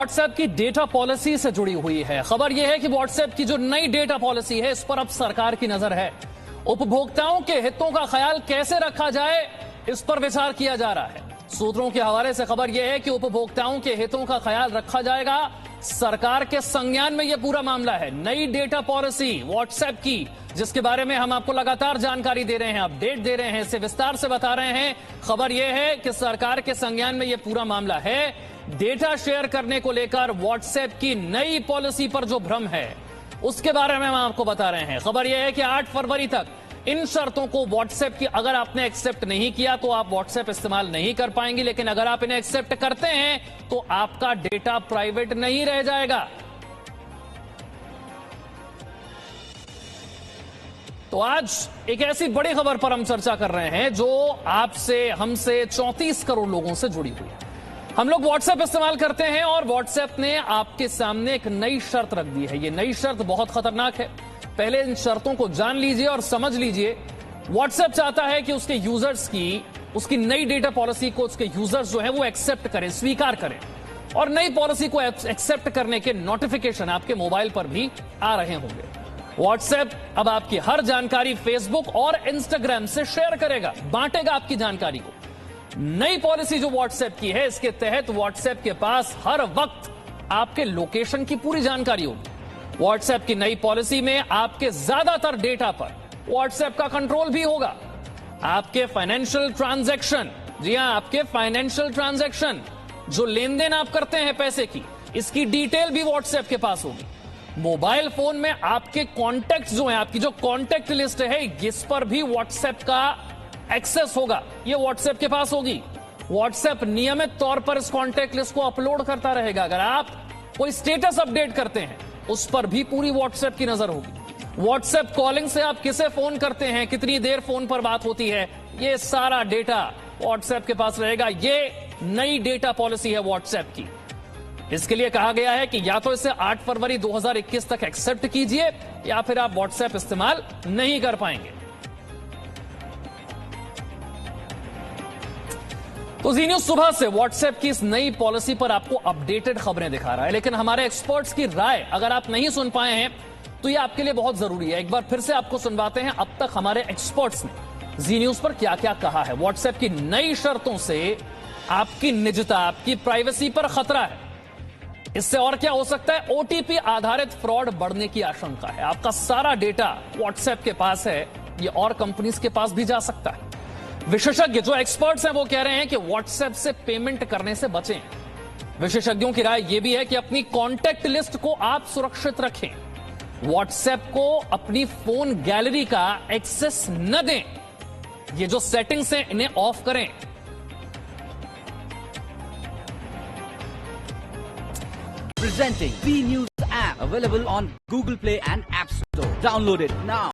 WhatsApp की data policy से जुड़ी हुई है। खबर यह है कि व्हाट्सएप की जो नई डेटा पॉलिसी है इस पर अब सरकार की नजर है। उपभोक्ताओं के हितों का ख्याल कैसे रखा जाए इस पर विचार किया जा रहा है। सूत्रों के हवाले से खबर यह है कि उपभोक्ताओं के हितों का ख्याल रखा जाएगा। सरकार के संज्ञान में यह पूरा मामला है। नई डेटा पॉलिसी व्हाट्सएप की, जिसके बारे में हम आपको लगातार जानकारी दे रहे हैं, अपडेट दे रहे हैं, इसे विस्तार से बता रहे हैं। खबर यह है कि सरकार के संज्ञान में यह पूरा मामला है। डेटा शेयर करने को लेकर व्हाट्सएप की नई पॉलिसी पर जो भ्रम है उसके बारे में हम आपको बता रहे हैं। खबर यह है कि 8 फरवरी तक इन शर्तों को व्हाट्सएप की अगर आपने एक्सेप्ट नहीं किया तो आप व्हाट्सएप इस्तेमाल नहीं कर पाएंगे, लेकिन अगर आप इन्हें एक्सेप्ट करते हैं तो आपका डेटा प्राइवेट नहीं रह जाएगा। तो आज एक ऐसी बड़ी खबर पर हम चर्चा कर रहे हैं जो आपसे, हमसे 34 करोड़ लोगों से जुड़ी हुई है। हम लोग व्हाट्सएप इस्तेमाल करते हैं और व्हाट्सएप ने आपके सामने एक नई शर्त रख दी है। ये नई शर्त बहुत खतरनाक है। पहले इन शर्तों को जान लीजिए और समझ लीजिए। व्हाट्सएप चाहता है कि उसके यूजर्स की, उसकी नई डेटा पॉलिसी को उसके यूजर्स जो है वो एक्सेप्ट करें, स्वीकार करें, और नई पॉलिसी को एक्सेप्ट करने के नोटिफिकेशन आपके मोबाइल पर भी आ रहे होंगे। व्हाट्सएप अब आपकी हर जानकारी फेसबुक और इंस्टाग्राम से शेयर करेगा, बांटेगा आपकी जानकारी को। नई पॉलिसी जो व्हाट्सएप की है, इसके तहत व्हाट्सएप के पास हर वक्त आपके लोकेशन की पूरी जानकारी होगी। व्हाट्सएप की नई पॉलिसी में आपके ज्यादातर डेटा पर व्हाट्सएप का कंट्रोल भी होगा। आपके फाइनेंशियल ट्रांजैक्शन, जी हां, आपके फाइनेंशियल ट्रांजैक्शन, जो लेन देन आप करते हैं पैसे की, इसकी डिटेल भी व्हाट्सएप के पास होगी। मोबाइल फोन में आपके कॉन्टैक्ट जो है, आपकी जो कॉन्टैक्ट लिस्ट है, इस पर भी व्हाट्सएप का एक्सेस होगा, ये व्हाट्सएप के पास होगी। व्हाट्सएप नियमित तौर पर इस कॉन्टैक्ट लिस्ट को अपलोड करता रहेगा। अगर आप कोई स्टेटस अपडेट करते हैं उस पर भी पूरी व्हाट्सएप की नजर होगी। व्हाट्सएप कॉलिंग से आप किसे फोन करते हैं, कितनी देर फोन पर बात होती है, ये सारा डेटा व्हाट्सएप के पास रहेगा। ये नई डेटा पॉलिसी है व्हाट्सएप की। इसके लिए कहा गया है कि या तो इसे 8 फरवरी 2021 तक एक्सेप्ट कीजिए या फिर आप व्हाट्सएप इस्तेमाल नहीं कर पाएंगे। तो जी न्यूज सुबह से व्हाट्सएप की इस नई पॉलिसी पर आपको अपडेटेड खबरें दिखा रहा है, लेकिन हमारे एक्सपर्ट्स की राय अगर आप नहीं सुन पाए हैं तो ये आपके लिए बहुत जरूरी है। एक बार फिर से आपको सुनवाते हैं अब तक हमारे एक्सपर्ट्स ने जी न्यूज पर क्या क्या कहा है। व्हाट्सएप की नई शर्तों से आपकी निजता, आपकी प्राइवेसी पर खतरा है। इससे और क्या हो सकता है? ओटीपी आधारित फ्रॉड बढ़ने की आशंका है। आपका सारा डेटा व्हाट्सएप के पास है, ये और कंपनीज के पास भी जा सकता है। विशेषज्ञ, जो एक्सपर्ट्स हैं, वो कह रहे हैं कि व्हाट्सएप से पेमेंट करने से बचें। विशेषज्ञों की राय यह भी है कि अपनी कॉन्टैक्ट लिस्ट को आप सुरक्षित रखें। व्हाट्सएप को अपनी फोन गैलरी का एक्सेस न दें। ये जो सेटिंग्स हैं इन्हें ऑफ करें। Presenting B News app available on Google Play and App Store. Download it now.